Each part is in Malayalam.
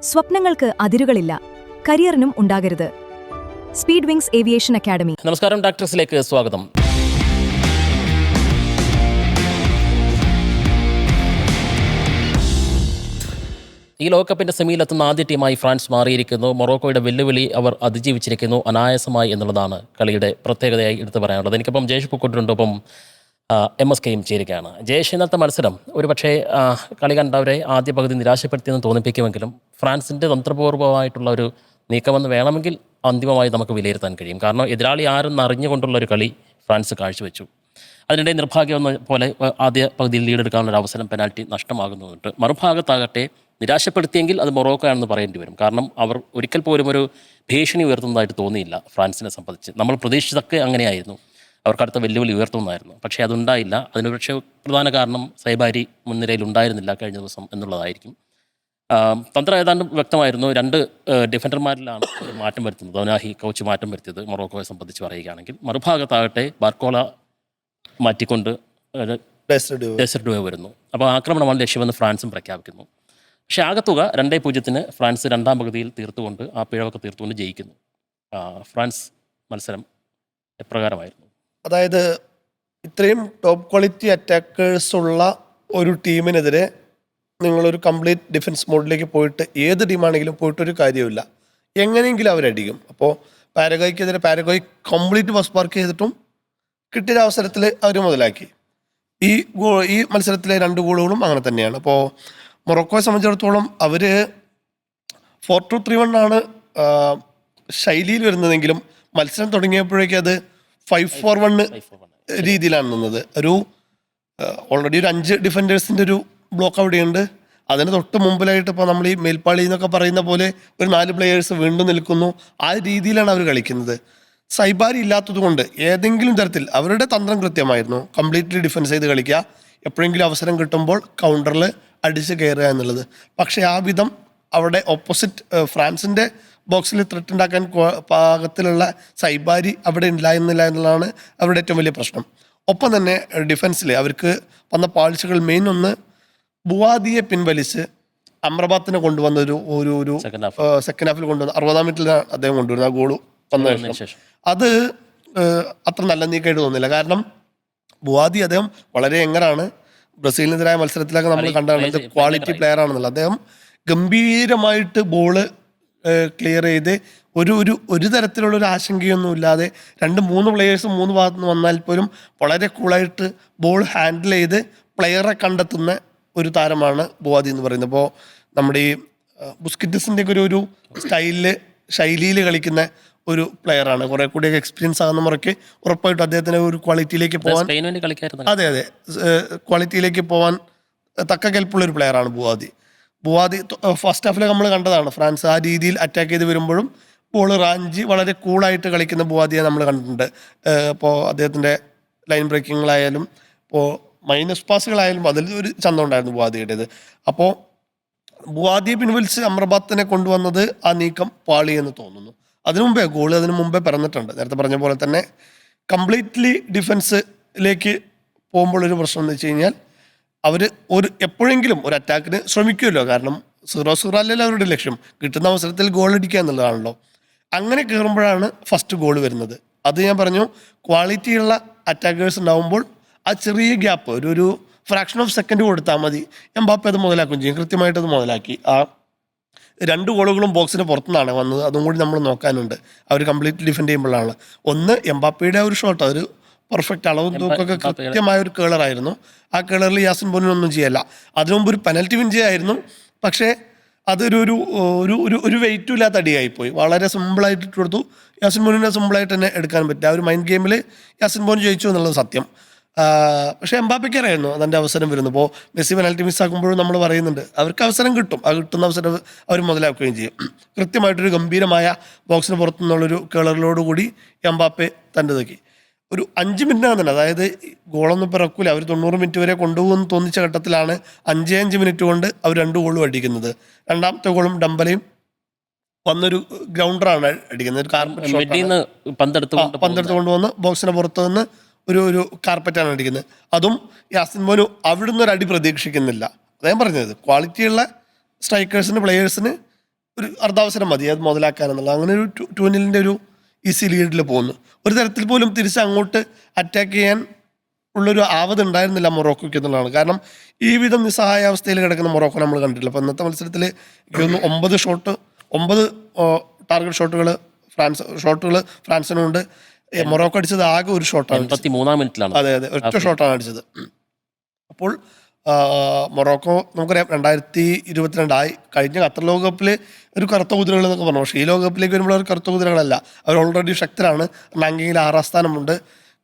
സ്വപ്നങ്ങൾക്ക് അതിരുകളില്ല, കരിയറിനും ഉണ്ടാകരുത്. Speed Wings Aviation Academy. നമസ്കാരം, ഡോക്ടേഴ്സിലേക്ക് സ്വാഗതം. ഈ ലോകകപ്പിൻ്റെ സെമിയിലെത്തുന്ന ആദ്യ ടീമായി ഫ്രാൻസ് മാറിയിരിക്കുന്നു. മൊറോക്കോയുടെ വെല്ലുവിളി അവർ അതിജീവിച്ചിരിക്കുന്നു അനായാസമായി എന്നുള്ളതാണ് കളിയുടെ പ്രത്യേകതയായി എടുത്തു പറയാനുള്ളത്. എനിക്കിപ്പം ജയേഷ് പൂക്കോട്ടിലുണ്ട്, ഒപ്പം MSKയും ചേരുകയാണ്. ജയേഷ്, ഇന്നത്തെ മത്സരം ഒരുപക്ഷെ കളി കണ്ടവരെ ആദ്യ പകുതി നിരാശപ്പെടുത്തിയെന്ന് തോന്നിപ്പിക്കുമെങ്കിലും ഫ്രാൻസിൻ്റെ തന്ത്രപൂർവ്വമായിട്ടുള്ള ഒരു നീക്കമെന്ന് വേണമെങ്കിൽ അന്തിമമായി നമുക്ക് വിലയിരുത്താൻ കഴിയും. കാരണം എതിരാളി ആരെന്ന് അറിഞ്ഞുകൊണ്ടുള്ള ഒരു കളി ഫ്രാൻസ് കാഴ്ചവെച്ചു. അതിനിടെ നിർഭാഗ്യം പോലെ ആദ്യ പകുതിയിൽ ലീഡെടുക്കാനുള്ളൊരു അവസരം പെനാൽറ്റി നഷ്ടമാകുന്നുണ്ട്. മറുഭാഗത്താകട്ടെ നിരാശപ്പെടുത്തിയെങ്കിൽ അത് മൊറോക്കോയാണെന്ന് പറയേണ്ടി വരും. കാരണം അവർ ഒരിക്കൽ പോലും ഒരു ഭീഷണി ഉയർത്തുന്നതായിട്ട് തോന്നിയില്ല ഫ്രാൻസിനെ സംബന്ധിച്ച്. നമ്മൾ പ്രതീക്ഷിച്ചതൊക്കെ അങ്ങനെയായിരുന്നു, അവർക്കടുത്ത വെല്ലുവിളി ഉയർത്തുന്നതായിരുന്നു. പക്ഷേ അതുണ്ടായില്ല. അതിന് പക്ഷേ പ്രധാന കാരണം സൈബാരി മുൻനിരയിൽ ഉണ്ടായിരുന്നില്ല കഴിഞ്ഞ ദിവസം എന്നുള്ളതായിരിക്കും. തന്ത്രം ഏതാണ്ട് വ്യക്തമായിരുന്നു. രണ്ട് ഡിഫൻഡർമാരിലാണ് മാറ്റം വരുത്തുന്നത്. ഒനാഹി കോച്ച് മാറ്റം വരുത്തിയത് മൊറോക്കോയെ സംബന്ധിച്ച് പറയുകയാണെങ്കിൽ. മറുഭാഗത്താകട്ടെ ബാർക്കോള മാറ്റിക്കൊണ്ട് ഡെസർഡുവെ വരുന്നു. അപ്പോൾ ആക്രമണമാണ് ലക്ഷ്യമെന്ന് ഫ്രാൻസും പ്രഖ്യാപിക്കുന്നു. പക്ഷേ ആകത്തുക 2-0 ഫ്രാൻസ് രണ്ടാം പകുതിയിൽ തീർത്തുകൊണ്ട് ആ പിഴവൊക്കെ തീർത്തുകൊണ്ട് ജയിക്കുന്നു. ഫ്രാൻസ് മത്സരം എപ്രകാരമായിരുന്നു? അതായത് ഇത്രയും ടോപ്പ് ക്വാളിറ്റി അറ്റാക്കേഴ്സ് ഉള്ള ഒരു ടീമിനെതിരെ നിങ്ങളൊരു കംപ്ലീറ്റ് ഡിഫൻസ് മോഡിലേക്ക് പോയിട്ട് ഏത് ടീമാണെങ്കിലും പോയിട്ടൊരു കാര്യമില്ല, എങ്ങനെയെങ്കിലും അവരടിക്കും. അപ്പോൾ പാരഗോയ്ക്കെതിരെ പാരഗോയ് കംപ്ലീറ്റ് ബസ് പാർക്ക് ചെയ്തിട്ടും കിട്ടിയ അവസരത്തിൽ അവർ മുതലാക്കി. ഈ മത്സരത്തിലെ 2 ഗോളുകളും അങ്ങനെ തന്നെയാണ്. അപ്പോൾ മൊറോക്കോയെ സംബന്ധിച്ചിടത്തോളം അവർ 4-2-3-1 ആണ് ശൈലിയിൽ വരുന്നതെങ്കിലും മത്സരം തുടങ്ങിയപ്പോഴേക്കും അത് 5-4-1 രീതിയിലാണ് നിന്നത്. ഓൾറെഡി ഒരു 5 ഡിഫൻഡേഴ്സിൻ്റെ ഒരു ബ്ലോക്ക് അവിടെയുണ്ട്. അതിന് തൊട്ട് മുമ്പിലായിട്ട് ഇപ്പോൾ നമ്മൾ ഈ മേൽപ്പാളി എന്നൊക്കെ പറയുന്ന പോലെ ഒരു 4 പ്ലെയേഴ്സ് വീണ്ടും നിൽക്കുന്നു. ആ രീതിയിലാണ് അവർ കളിക്കുന്നത്. സൈബാരി ഇല്ലാത്തത് കൊണ്ട് ഏതെങ്കിലും തരത്തിൽ അവരുടെ തന്ത്രം കൃത്യമായിരുന്നു, കംപ്ലീറ്റ്ലി ഡിഫൻസ് ചെയ്ത് കളിക്കുക, എപ്പോഴെങ്കിലും അവസരം കിട്ടുമ്പോൾ കൗണ്ടറിൽ അടിച്ച് കയറുക എന്നുള്ളത്. പക്ഷേ ആ വിധം അവിടെ ഓപ്പോസിറ്റ് ഫ്രാൻസിൻ്റെ ബോക്സിൽ ത്രെറ്റ് ഉണ്ടാക്കാൻ പാകത്തിലുള്ള സൈബാരി അവിടെ ഉണ്ടായിരുന്നില്ല എന്നുള്ളതാണ് അവരുടെ ഏറ്റവും വലിയ പ്രശ്നം. ഒപ്പം തന്നെ ഡിഫൻസിൽ അവർക്ക് വന്ന പാളിച്ചകൾ മെയിൻ ഒന്ന് ബുവാദിയെ പിൻവലിച്ച് അമ്രബാത്തിനെ കൊണ്ടുവന്ന ഒരു സെക്കൻഡ് ഹാഫിൽ കൊണ്ടുവന്ന 60-ാം മിനിറ്റിലാണ് അദ്ദേഹം കൊണ്ടുവരുന്നത്. ആ ഗോള് വന്ന ശേഷം അത് അത്ര നല്ല നീക്കമായിട്ട് തോന്നില്ല. കാരണം ബുവാദി അദ്ദേഹം വളരെ യങ്ങറാണ്. ബ്രസീലിനെതിരായ മത്സരത്തിലൊക്കെ നമ്മൾ കണ്ടതാണ് ക്വാളിറ്റി പ്ലെയർ ആണെന്നുള്ളത്. അദ്ദേഹം ഗംഭീരമായിട്ട് ബോള് ക്ലിയർ ചെയ്ത് ഒരു തരത്തിലുള്ള ഒരു ആശങ്കയൊന്നും ഇല്ലാതെ 2-3 പ്ലെയേഴ്സ് 3 ഭാഗത്തു നിന്ന് വന്നാൽ പോലും വളരെ കൂളായിട്ട് ബോൾ ഹാൻഡിൽ ചെയ്ത് പ്ലെയറെ കണ്ടെത്തുന്ന ഒരു താരമാണ് ബുവാദി എന്ന് പറയുന്നത്. അപ്പോൾ നമ്മുടെ ഈ ബുസ്കറ്റിസിൻ്റെ ഒക്കെ ഒരു ശൈലിയിൽ കളിക്കുന്ന ഒരു പ്ലെയറാണ്. കുറെ കൂടിയൊക്കെ എക്സ്പീരിയൻസ് ആകുന്ന മുറയ്ക്ക് ഉറപ്പായിട്ടും അദ്ദേഹത്തിന് ഒരു ക്വാളിറ്റിയിലേക്ക് പോകാൻ അതെ ക്വാളിറ്റിയിലേക്ക് പോകാൻ തക്ക കെൽപ്പുള്ള ഒരു പ്ലെയറാണ് ബുവാദി. ഫസ്റ്റ് ഹാഫിൽ നമ്മൾ കണ്ടതാണ് ഫ്രാൻസ് ആ രീതിയിൽ അറ്റാക്ക് ചെയ്ത് വരുമ്പോഴും ബോൾ റാഞ്ചി വളരെ കൂളായിട്ട് കളിക്കുന്ന ബുവാദിയെ നമ്മൾ കണ്ടിട്ടുണ്ട്. ഇപ്പോൾ അദ്ദേഹത്തിൻ്റെ ലൈൻ ബ്രേക്കിങ്ങളായാലും ഇപ്പോൾ മൈനസ് പാസുകളായാലും അതിൽ ഒരു ചന്തം ഉണ്ടായിരുന്നു ബുവാദിയുടേത്. അപ്പോൾ ബുവാദിയെ പിൻവലിച്ച് അമ്രബാത്തിനെ കൊണ്ടുവന്നത് ആ നീക്കം പാളി എന്ന് തോന്നുന്നു. അതിനു മുമ്പേ പിറന്നിട്ടുണ്ട്. നേരത്തെ പറഞ്ഞ പോലെ തന്നെ കംപ്ലീറ്റ്ലി ഡിഫൻസിലേക്ക് പോകുമ്പോഴൊരു പ്രശ്നം എന്ന് വെച്ച് കഴിഞ്ഞാൽ അവർ എപ്പോഴെങ്കിലും ഒരു അറ്റാക്കിന് ശ്രമിക്കുമല്ലോ. കാരണം 0-0 അല്ലല്ലോ അവരുടെ ലക്ഷ്യം, കിട്ടുന്ന അവസരത്തിൽ ഗോൾ അടിക്കുക എന്നുള്ളതാണല്ലോ. അങ്ങനെ കയറുമ്പോഴാണ് ഫസ്റ്റ് ഗോൾ വരുന്നത്. അത് ഞാൻ പറഞ്ഞു, ക്വാളിറ്റിയുള്ള അറ്റാക്കേഴ്സ് ഉണ്ടാകുമ്പോൾ ആ ചെറിയ ഗ്യാപ്പ് ഒരു ഫ്രാക്ഷൻ ഓഫ് സെക്കൻഡ് കൊടുത്താൽ മതി, എംബാപ്പെ അത് മുതലാക്കുകയും ചെയ്യും. കൃത്യമായിട്ട് അത് മുതലാക്കി. ആ 2 ഗോളുകളും ബോക്സിന് പുറത്തുനിന്നാണ് വന്നത്. അതും കൂടി നമ്മൾ നോക്കാനുണ്ട്. അവർ കംപ്ലീറ്റ് ഡിഫെൻഡ് ചെയ്യുമ്പോഴാണ്. ഒന്ന് എംബാപ്പയുടെ ഒരു ഷോട്ട്, ഒരു പെർഫെക്റ്റ് അളവും തൂക്കൊക്കെ കൃത്യമായ ഒരു കേളറായിരുന്നു. ആ കേളറിൽ യാസിൻ ബോനിനൊന്നും ചെയ്യല്ല. അതിനു മുമ്പ് ഒരു പെനൽറ്റി വിൻ ചെയ്യായിരുന്നു. പക്ഷേ അതൊരു വെയിറ്റും ഇല്ലാത്ത അടിയായിപ്പോയി. വളരെ സിമ്പിളായിട്ട് ഇട്ട് കൊടുത്തു. യാസിൻ ബോനിനെ സിമ്പിളായിട്ട് തന്നെ എടുക്കാൻ പറ്റും. ആ ഒരു മൈൻഡ് ഗെയിമിൽ യാസിൻ ബോൻ ജയിച്ചു എന്നുള്ളത് സത്യം. പക്ഷേ എംബാപ്പയ്ക്ക് അറിയായിരുന്നു അതിൻ്റെ അവസരം വരുന്നു. ഇപ്പോൾ മെസ്സി പെനൽറ്റി മിസ്സാക്കുമ്പോഴും നമ്മൾ പറയുന്നുണ്ട് അവർക്ക് അവസരം കിട്ടും. ആ കിട്ടുന്ന അവസരം അവർ മുതലാക്കുകയും ചെയ്യും. കൃത്യമായിട്ടൊരു ഗംഭീരമായ ബോക്സിന് പുറത്തുനിന്നുള്ളൊരു കേളറിലോടുകൂടി എംബാപ്പെ തൻ്റെതാക്കി. ഒരു 5 മിനിറ്റാണ് തന്നെ, അതായത് ഗോളൊന്നും പിറക്കൂല, അവർ 90 മിനിറ്റ് വരെ കൊണ്ടുപോകുമെന്ന് തോന്നിച്ച ഘട്ടത്തിലാണ് 5 മിനിറ്റ് കൊണ്ട് അവർ 2 ഗോളും അടിക്കുന്നത്. രണ്ടാമത്തെ ഗോളും ഡംബലയും വന്നൊരു ഗ്രൗണ്ടറാണ് അടിക്കുന്നത്. ഒരു പന്തെടുത്ത് കൊണ്ടുവന്ന് ബോക്സിന് പുറത്ത് നിന്ന് ഒരു കാർപ്പറ്റാണ് അടിക്കുന്നത്. അതും യാസിൻ ബോനു അവിടുന്ന് ഒരു അടി പ്രതീക്ഷിക്കുന്നില്ല. അദ്ദേഹം പറഞ്ഞത് ക്വാളിറ്റിയുള്ള സ്ട്രൈക്കേഴ്സിന് പ്ലെയേഴ്സിന് ഒരു അർദ്ധാവസരം മതി അത് മുതലാക്കാനെന്നുള്ള അങ്ങനെ ഒരു 2-0 ഒരു ഈസി ലീഡിൽ പോകുന്നു. ഒരു തരത്തിൽ പോലും തിരിച്ച് അങ്ങോട്ട് അറ്റാക്ക് ചെയ്യാൻ ഉള്ളൊരു ആവത് ഉണ്ടായിരുന്നില്ല മൊറോക്കോയ്ക്ക് എന്നുള്ളതാണ്. കാരണം ഈ വിധം നിസ്സഹായാവസ്ഥയിൽ കിടക്കുന്ന മൊറോക്കോ നമ്മൾ കണ്ടിട്ടില്ല. അപ്പോൾ ഇന്നത്തെ മത്സരത്തിൽ എനിക്ക് തോന്നുന്നു 9 ടാർഗറ്റ് ഷോട്ടുകൾ ഫ്രാൻസിനുണ്ട്. മൊറോക്കോ അടിച്ചത് ആകെ ഒരു ഷോട്ടാണ്, 83-ാം മിനിറ്റിലാണ്. അതെ ഒറ്റ ഷോട്ടാണ് അടിച്ചത്. അപ്പോൾ മൊറോക്കോ നമുക്കറിയാം 2022 കഴിഞ്ഞ ഖത്തർ ലോകകപ്പിൽ ഒരു കറുത്ത കുതിരകൾ എന്നൊക്കെ പറഞ്ഞു. പക്ഷേ ഈ ലോകകപ്പിലേക്ക് വരുമ്പോൾ അവർ കറുത്ത കുതിരകളല്ല, അവർ ഓൾറെഡി ശക്തരാണ്. റാങ്കിങ്ങിൽ 6ാം സ്ഥാനമുണ്ട്.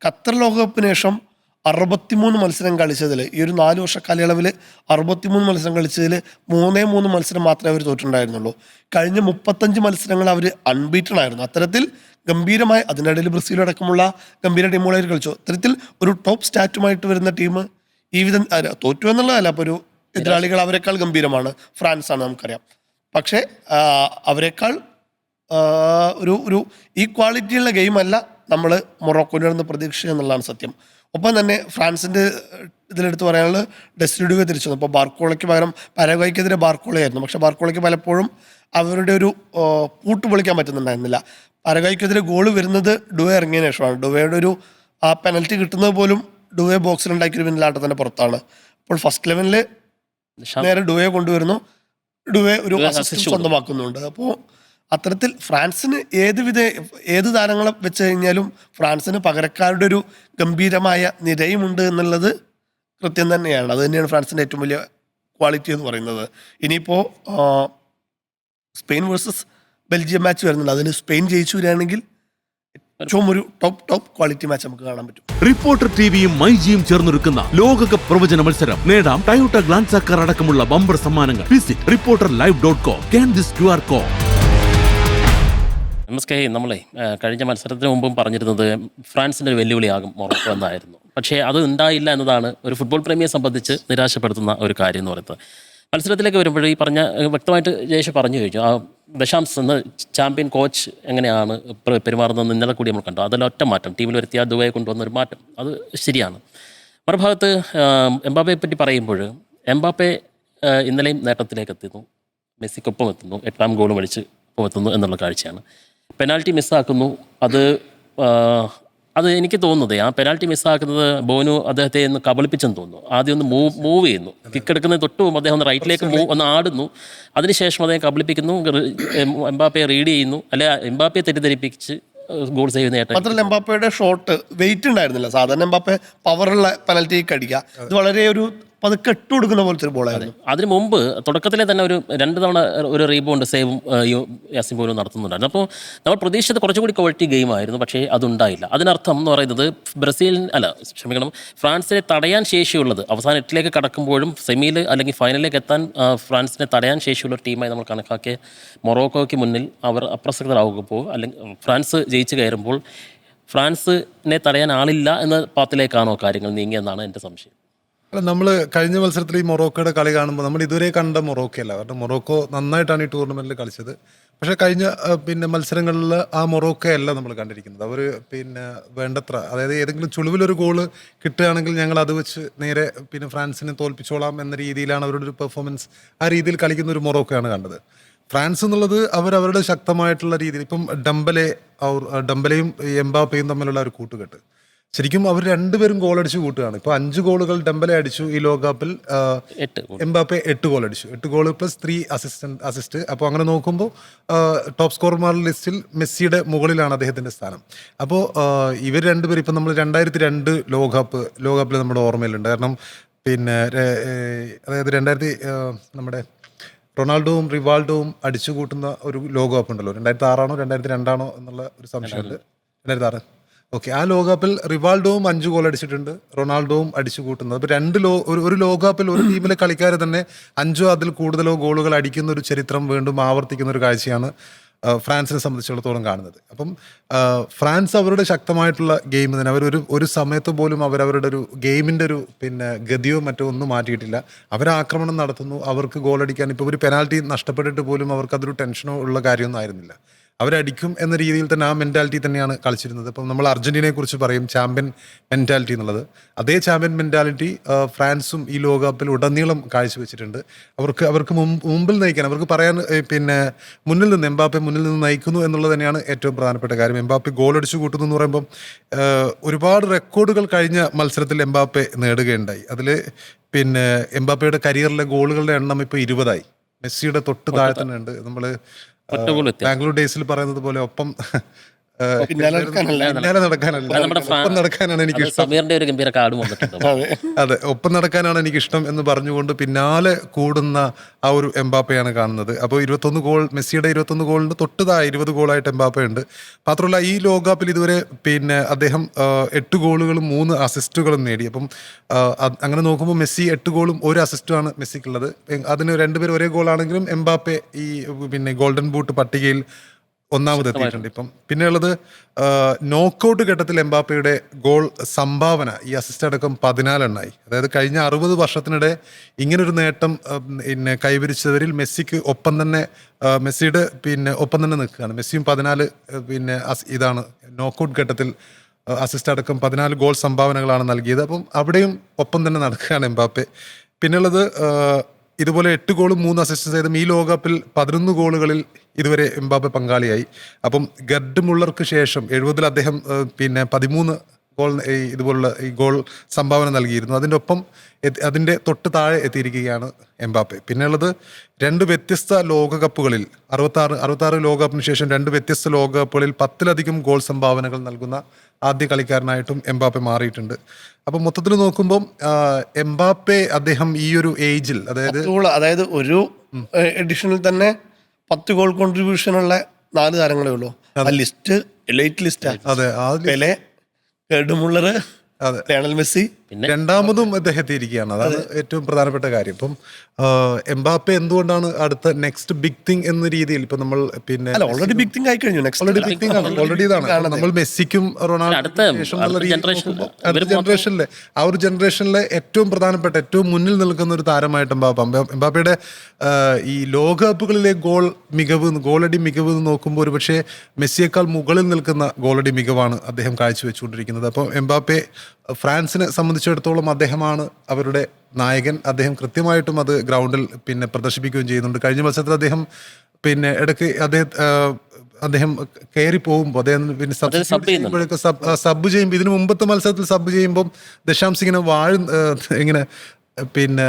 ഖത്തർ ലോകകപ്പിന് ശേഷം 63 മത്സരം കളിച്ചതിൽ, ഈ ഒരു 4 വർഷ കാലയളവിൽ 63 മത്സരം കളിച്ചതിൽ 3 മത്സരം മാത്രമേ അവർ തോറ്റിട്ടുണ്ടായിരുന്നുള്ളൂ. കഴിഞ്ഞ 35 മത്സരങ്ങൾ അവർ അൺബീറ്റൺ ആയിരുന്നു. അത്തരത്തിൽ ഗംഭീരമായ, അതിനിടയിൽ ബ്രസീലടക്കമുള്ള ഗംഭീര ടീമുകളായിട്ട് കളിച്ചു. അത്തരത്തിൽ ഒരു ടോപ്പ് സ്റ്റാറ്റുമായിട്ട് വരുന്ന ടീം ഈ വിധം തോറ്റു എന്നുള്ളതല്ല, അപ്പോൾ ഒരു എതിരാളികൾ അവരെക്കാൾ ഗംഭീരമാണ്. ഫ്രാൻസാണ് നമുക്കറിയാം. പക്ഷേ അവരെക്കാൾ ഒരു ഈ ക്വാളിറ്റിയുള്ള ഗെയിമല്ല നമ്മൾ മൊറോക്കോയിൽ നിന്ന് പ്രതീക്ഷ എന്നുള്ളതാണ് സത്യം. ഒപ്പം തന്നെ ഫ്രാൻസിൻ്റെ ഇതിലെടുത്ത് പറയാനുള്ളത് ഡെസ്റ്റിഡുവെ തിരിച്ചു വന്നു. അപ്പോൾ ബാർക്കോളയ്ക്ക് പകരം പരഗ്വയ്ക്കെതിരെ ബാർക്കോളയായിരുന്നു. പക്ഷേ ബാർക്കോളയ്ക്ക് പലപ്പോഴും അവരുടെ ഒരു പൂട്ട് പൊളിക്കാൻ പറ്റുന്നുണ്ടായിരുന്നില്ല. പരഗ്വയ്ക്കെതിരെ ഗോൾ വരുന്നത് ഡുവെ ഇറങ്ങിയതിന് ശേഷമാണ്. ഡുവയുടെ ഒരു പെനൽറ്റി കിട്ടുന്നത് പോലും ഡുവെ ബോക്സിലുണ്ടാക്കിയൊരു പിന്നിലാട്ടത്തിൻ്റെ പുറത്താണ്. അപ്പോൾ ഫസ്റ്റ് 11-ൽ നേരെ ഡുവയെ കൊണ്ടുവരുന്നു, ഡുവെ ഒരു അസിസ്റ്റ് സ്വന്തമാക്കുന്നുണ്ട്. അപ്പോൾ അത്തരത്തിൽ ഫ്രാൻസിന് ഏത് താരങ്ങളെ വെച്ച് കഴിഞ്ഞാലും ഫ്രാൻസിന് പകരക്കാരുടെ ഒരു ഗംഭീരമായ നിരയുമുണ്ട് എന്നുള്ളത് കൃത്യം തന്നെയാണ്. അത് തന്നെയാണ് ഫ്രാൻസിൻ്റെ ഏറ്റവും വലിയ ക്വാളിറ്റി എന്ന് പറയുന്നത്. ഇനിയിപ്പോൾ സ്പെയിൻ വേഴ്സസ് ബെൽജിയം മാച്ച് വരുന്നുണ്ട്. അതിന് സ്പെയിൻ ജയിച്ചു വരികയാണെങ്കിൽ ഏറ്റവും ഒരു ടോപ്പ് ക്വാളിറ്റി മാച്ച് നമുക്ക് കാണാൻ പറ്റും. റിപ്പോർട്ടർ ടിവിയും മൈജിയും ചേർന്നൊരുക്കുന്ന ലോകകപ്പ് പ്രവചന മത്സരം. നേടാം ടയോട്ട ഗ്ലാൻസ കാർ അടക്കമുള്ള ബമ്പർ സമ്മാനങ്ങൾ. Visit reporterlive.com. Scan this QR code. MSK, നമ്മളെ കഴിഞ്ഞ മത്സരത്തിന് മുമ്പും പറഞ്ഞിരുന്നത് ഫ്രാൻസിൻ്റെ ഒരു വെല്ലുവിളിയാകും മൊറോക്കോ എന്നായിരുന്നു. പക്ഷേ അത് ഉണ്ടായില്ല എന്നതാണ് ഒരു ഫുട്ബോൾ പ്രേമിയെ സംബന്ധിച്ച് നിരാശപ്പെടുത്തുന്ന ഒരു കാര്യം എന്ന് പറയുന്നത്. മത്സരത്തിലേക്ക് വരുമ്പോൾ ഈ പറഞ്ഞ വ്യക്തമായിട്ട് ജയേഷ് പറഞ്ഞു കഴിഞ്ഞു. ആ ദശാംസ് എന്ന ചാമ്പ്യൻ കോച്ച് എങ്ങനെയാണ് പെരുമാറുന്നതെന്ന് ഇന്നലെ കൂടി നമ്മൾ കണ്ടു. അതിൽ ഒറ്റ മാറ്റം, ടീമിൽ വരുത്തിയ ദുബായെ കൊണ്ടുവന്നൊരു മാറ്റം, അത് ശരിയാണ്. മറുഭാഗത്ത് എംബാപ്പയെ പറ്റി പറയുമ്പോൾ എംബാപ്പെ ഇന്നലെയും നേട്ടത്തിലേക്ക് എത്തുന്നു, മെസ്സിക്കൊപ്പം എത്തുന്നു, 8ാം ഗോളും അടിച്ച് ഒപ്പം എത്തുന്നു എന്നുള്ള കാഴ്ചയാണ്. പെനാൽറ്റി മിസ്സാക്കുന്നു. അത് എനിക്ക് തോന്നുന്നത് ആ പെനാൽറ്റി മിസ്സാക്കുന്നത് ബോനു അദ്ദേഹത്തെ ഒന്ന് കബളിപ്പിച്ചെന്ന് തോന്നുന്നു. ആദ്യം ഒന്ന് മൂവ് ചെയ്യുന്നു, കിക്ക് എടുക്കുന്നതിന് തൊട്ട് മുമ്പ് അദ്ദേഹം ഒന്ന് റൈറ്റിലേക്ക് ഒന്ന് ആടുന്നു. അതിനുശേഷം അദ്ദേഹം കബളിപ്പിക്കുന്നു, എംബാപ്പയെ റീഡ് ചെയ്യുന്നു, അല്ലെ എംബാപ്പയെ തെറ്റിദ്ധരിപ്പിച്ച് ഗോൾ സേവ് നേട്ടം. മാത്രമല്ല എംബാപ്പയുടെ ഷോട്ട് വെയിറ്റ് ഉണ്ടായിരുന്നില്ല. സാധാരണ എംബാപ്പെ പവറുള്ള പെനൽറ്റിക്ക് അടിക്കുക, ഇത് വളരെ ഒരു പതുക്കെ ഇട്ട് കൊടുക്കുന്ന പോലത്തെ ഒരു ബോളായിരുന്നു. അതിന് മുമ്പ് തുടക്കത്തിലെ തന്നെ ഒരു 2 തവണ ഒരു റീബൗണ്ട് സേവും യാസിൻ പോലും നടത്തുന്നുണ്ടായിരുന്നു. അപ്പോൾ നമ്മൾ പ്രതീക്ഷിച്ചത് കുറച്ചുകൂടി ക്വാളിറ്റി ഗെയിമായിരുന്നു, പക്ഷേ അതുണ്ടായില്ല. അതിനർത്ഥം എന്ന് പറയുന്നത് ഫ്രാൻസിനെ തടയാൻ ശേഷിയുള്ളത് അവസാനം 8ലേക്ക് കടക്കുമ്പോഴും സെമിയിൽ അല്ലെങ്കിൽ ഫൈനലിലേക്ക് എത്താൻ ഫ്രാൻസിനെ തടയാൻ ശേഷിയുള്ള ഒരു ടീമായി നമ്മൾ കണക്കാക്കിയ മൊറോക്കോയ്ക്ക് മുന്നിൽ അവർ അപ്രസക്തരാകുമ്പോൾ, അല്ലെങ്കിൽ ഫ്രാൻസ് ജയിച്ച് കയറുമ്പോൾ ഫ്രാൻസിനെ തടയാൻ ആളില്ല എന്ന പാത്തിലേക്കാണോ കാര്യങ്ങൾ നീങ്ങിയെന്നാണ് എൻ്റെ സംശയം. അല്ല, നമ്മൾ കഴിഞ്ഞ മത്സരത്തിൽ ഈ മൊറോക്കോയുടെ കളി കാണുമ്പോൾ നമ്മൾ ഇതുവരെ കണ്ട മൊറോക്കോ അല്ല. കാരണം മൊറോക്കോ നന്നായിട്ടാണ് ഈ ടൂർണമെൻറ്റിൽ കളിച്ചത്. പക്ഷേ കഴിഞ്ഞ മത്സരങ്ങളിൽ ആ മൊറോക്കോ അല്ല നമ്മൾ കണ്ടിരിക്കുന്നത്. അവർ വേണ്ടത്ര, അതായത് ഏതെങ്കിലും ചുളിവിലൊരു ഗോള് കിട്ടുകയാണെങ്കിൽ ഞങ്ങൾ അത് വെച്ച് നേരെ ഫ്രാൻസിനെ തോൽപ്പിച്ചോളാം എന്ന രീതിയിലാണ് അവരുടെ ഒരു പെർഫോമൻസ്. ആ രീതിയിൽ കളിക്കുന്ന ഒരു മൊറോക്കോയാണ് കണ്ടത്. ഫ്രാൻസ് എന്നുള്ളത് അവരവരുടെ ശക്തമായിട്ടുള്ള രീതിയിൽ ഇപ്പം ഡംബലയും എംബാപ്പയും തമ്മിലുള്ള ഒരു കൂട്ടുകെട്ട്, ശരിക്കും അവർ രണ്ടുപേരും ഗോളടിച്ച് കൂട്ടുകയാണ്. ഇപ്പോൾ 5 ഗോളുകൾ ഡെമ്പലെ അടിച്ചു ഈ ലോകകപ്പിൽ, എംബാപ്പെ 8 ഗോൾ അടിച്ചു. 8 ഗോൾ പ്ലസ് 3 അസിസ്റ്റ്. അപ്പോൾ അങ്ങനെ നോക്കുമ്പോൾ ടോപ്പ് സ്കോർമാരുടെ ലിസ്റ്റിൽ മെസ്സിയുടെ മുകളിലാണ് അദ്ദേഹത്തിൻ്റെ സ്ഥാനം. അപ്പോൾ ഇവർ രണ്ടുപേരും ഇപ്പം നമ്മൾ 2002 ലോകകപ്പിൽ നമ്മുടെ ഓർമ്മയിലുണ്ട്. കാരണം അതായത് നമ്മുടെ റൊണാൾഡോവും റിവാൾഡോവും അടിച്ചു കൂട്ടുന്ന ഒരു ലോകകപ്പ് ഉണ്ടല്ലോ, 2006 2002 എന്നുള്ള ഒരു സംശയമുണ്ട്. 2006 ഓക്കെ. ആ ലോകകപ്പിൽ റിവാൾഡോവും 5 ഗോൾ അടിച്ചിട്ടുണ്ട്, റൊണാൾഡോവും അടിച്ചു കൂട്ടുന്നത്. അപ്പോൾ ഒരു ലോകകപ്പിൽ ഒരു ടീമിലെ കളിക്കാർ തന്നെ 5 അതിൽ കൂടുതലോ ഗോളുകൾ അടിക്കുന്ന ഒരു ചരിത്രം വീണ്ടും ആവർത്തിക്കുന്ന ഒരു കാഴ്ചയാണ് ഫ്രാൻസിനെ സംബന്ധിച്ചിടത്തോളം കാണുന്നത്. അപ്പം ഫ്രാൻസ് അവരുടെ ശക്തമായിട്ടുള്ള ഗെയിം തന്നെ ഒരു സമയത്ത് പോലും അവരവരുടെ ഒരു ഗെയിമിൻ്റെ ഒരു ഗതിയോ മറ്റോ ഒന്നും മാറ്റിയിട്ടില്ല. ആക്രമണം നടത്തുന്നു, അവർക്ക് ഗോളടിക്കാൻ ഇപ്പോൾ ഒരു പെനാൽറ്റി നഷ്ടപ്പെട്ടിട്ട് പോലും അവർക്ക് അതൊരു ടെൻഷനോ ഉള്ള കാര്യമൊന്നും ആയിരുന്നില്ല. അവരടിക്കും എന്ന രീതിയിൽ തന്നെ ആ മെൻറ്റാലിറ്റി തന്നെയാണ് കളിച്ചിരുന്നത്. ഇപ്പം നമ്മൾ അർജന്റീനയെ കുറിച്ച് പറയും ചാമ്പ്യൻ മെൻറ്റാലിറ്റി എന്നുള്ളത്. അതേ ചാമ്പ്യൻ മെൻറ്റാലിറ്റി ഫ്രാൻസും ഈ ലോകകപ്പിൽ ഉടനീളം കാഴ്ചവെച്ചിട്ടുണ്ട്. അവർക്ക് മുമ്പിൽ നയിക്കാൻ, അവർക്ക് പറയാൻ പിന്നെ മുന്നിൽ നിന്ന് എംബാപ്പെ മുന്നിൽ നിന്ന് നയിക്കുന്നു എന്നുള്ളത് തന്നെയാണ് ഏറ്റവും പ്രധാനപ്പെട്ട കാര്യം. എംബാപ്പെ ഗോൾ അടിച്ചു കൂട്ടുന്നു എന്ന് പറയുമ്പം ഒരുപാട് റെക്കോർഡുകൾ കഴിഞ്ഞ മത്സരത്തിൽ എംബാപ്പെ നേടുകയുണ്ടായി. അതിൽ പിന്നെ എംബാപ്പയുടെ കരിയറിലെ ഗോളുകളുടെ എണ്ണം ഇപ്പോൾ 20ആയി. മെസ്സിയുടെ തൊട്ട് താഴെ തന്നെ ഉണ്ട്. നമ്മൾ ബാംഗ്ലൂർ ഡേയ്സിൽ പറയുന്നത് പോലെ ഒപ്പം പിന്നാലെ നടക്കാനല്ല, ഒപ്പം നടക്കാനാണ് എനിക്ക് ഇഷ്ടം. സമീറിന്റെ ഒരു ഗംഭീര കാർഡ് വന്നിട്ടുണ്ട്. അതെ, ഒപ്പം നടക്കാനാണ് എനിക്കിഷ്ടം എന്ന് പറഞ്ഞുകൊണ്ട് പിന്നാലെ കൂടുന്ന ആ ഒരു എംബാപ്പയാണ് കാണുന്നത്. അപ്പോൾ 21 ഗോൾ, മെസ്സിയുടെ 21 ഗോളിന് തൊട്ട് താഴെ 20 ഗോളായിട്ട് എംബാപ്പ ഉണ്ട്. മാത്രമല്ല ഈ ലോകകപ്പിൽ ഇതുവരെ പിന്നെ അദ്ദേഹം 8 ഗോളുകളും 3 അസിസ്റ്റുകളും നേടി. അപ്പം അങ്ങനെ നോക്കുമ്പോൾ മെസ്സി 8 ഗോളും 1 അസിസ്റ്റുമാണ് മെസ്സിക്കുള്ളത്. അതിന് രണ്ടുപേരും ഒരേ ഗോളാണെങ്കിലും എംബാപ്പെ ഈ പിന്നെ ഗോൾഡൻ ബൂട്ട് പട്ടികയിൽ ഒന്നാമതെത്തിയിട്ടുണ്ട്. ഇപ്പം പിന്നെയുള്ളത് നോക്കൌട്ട് ഘട്ടത്തിൽ എംബാപ്പയുടെ ഗോൾ സംഭാവന ഈ അസിസ്റ്റ് അടക്കം 14 എണ്ണായി. അതായത് കഴിഞ്ഞ 60 വർഷത്തിനിടെ ഇങ്ങനൊരു നേട്ടം പിന്നെ കൈവരിച്ചവരിൽ മെസ്സിക്ക് ഒപ്പം തന്നെ മെസ്സിയുടെ പിന്നെ ഒപ്പം തന്നെ നിൽക്കുകയാണ്. മെസ്സിയും 14 പിന്നെ ഇതാണ് നോക്കൌട്ട് ഘട്ടത്തിൽ അസിസ്റ്റ് അടക്കം 14 ഗോൾ സംഭാവനകളാണ് നൽകിയത്. അപ്പം അവിടെയും ഒപ്പം തന്നെ നടക്കുകയാണ് എംബാപ്പെ. പിന്നുള്ളത് ഇതുപോലെ 8 ഗോളും 3 അസിസ്റ്റ് ചെയ്തും ഈ ലോകകപ്പിൽ 11 ഗോളുകളിൽ ഇതുവരെ എംബാപ്പെ പങ്കാളിയായി. അപ്പം ഗർഡ് മുള്ളർക്ക് ശേഷം 70-ൽ അദ്ദേഹം പിന്നെ 13 ഗോൾ ഇതുപോലുള്ള ഈ ഗോൾ സംഭാവന നൽകിയിരുന്നു. അതിൻ്റെ ഒപ്പം അതിൻ്റെ തൊട്ട് താഴെ എത്തിയിരിക്കുകയാണ് എംബാപ്പെ. പിന്നെയുള്ളത് 2 വ്യത്യസ്ത ലോകകപ്പുകളിൽ 66 ലോകകപ്പിന് ശേഷം 2 വ്യത്യസ്ത ലോകകപ്പുകളിൽ 10-ലധികം ഗോൾ സംഭാവനകൾ നൽകുന്ന ആദ്യ കളിക്കാരനായിട്ടും എംബാപ്പെ മാറിയിട്ടുണ്ട്. അപ്പം മൊത്തത്തിൽ നോക്കുമ്പോൾ എംബാപ്പെ അദ്ദേഹം ഈ ഒരു ഏജിൽ അതായത് ഒരു എഡിഷനിൽ തന്നെ 10 ഗോൾ കോൺട്രിബ്യൂഷൻ ഉള്ള 4 താരങ്ങളേ ഉള്ളൂ. ആ ലിസ്റ്റ് എലൈറ്റ് ലിസ്റ്റാണ്. അതെ, Pele, Gerd Muller, Lionel Messi രണ്ടാമതും അദ്ദേഹം എത്തിയിരിക്കുകയാണ്. അതാണ് ഏറ്റവും പ്രധാനപ്പെട്ട കാര്യം. ഇപ്പം എംബാപ്പെ എന്തുകൊണ്ടാണ് അടുത്ത നെക്സ്റ്റ് ബിഗ് തിങ് എന്ന രീതിയിൽ ഇപ്പൊ നമ്മൾ പിന്നെ ഓൾറെഡി ബിഗ് തിങ് ആയി കഴിഞ്ഞു. ഓൾറെഡി ഇതാണ് നമ്മൾ മെസ്സിക്കും റൊണാൾഡോ ജനറേഷനിലെ ആ ഒരു ജനറേഷനിലെ ഏറ്റവും പ്രധാനപ്പെട്ട ഏറ്റവും മുന്നിൽ നിൽക്കുന്ന ഒരു താരമായിട്ട് എംബാപ്പയുടെ ഈ ലോകകപ്പുകളിലെ ഗോളടി മികവ് നോക്കുമ്പോൾ ഒരു പക്ഷേ മെസ്സിയേക്കാൾ മുകളിൽ നിൽക്കുന്ന ഗോളടി മികവാണ് അദ്ദേഹം കാഴ്ചവെച്ചുകൊണ്ടിരിക്കുന്നത്. അപ്പോൾ എംബാപ്പെ ഫ്രാൻസിനെ സംബന്ധിച്ചിടത്തോളം അദ്ദേഹമാണ് അവരുടെ നായകൻ. അദ്ദേഹം കൃത്യമായിട്ടും അത് ഗ്രൗണ്ടിൽ പിന്നെ പ്രദർശിപ്പിക്കുകയും ചെയ്യുന്നുണ്ട്. കഴിഞ്ഞ മത്സരത്തിൽ അദ്ദേഹം പിന്നെ ഇടയ്ക്ക് അദ്ദേഹം കയറി പോകുമ്പോൾ അദ്ദേഹം പിന്നെ സബ് ചെയ്യുമ്പോൾ ഇതിന് മുമ്പത്തെ മത്സരത്തിൽ സബ് ചെയ്യുമ്പം ദശാംശ് ഇങ്ങനെ പിന്നെ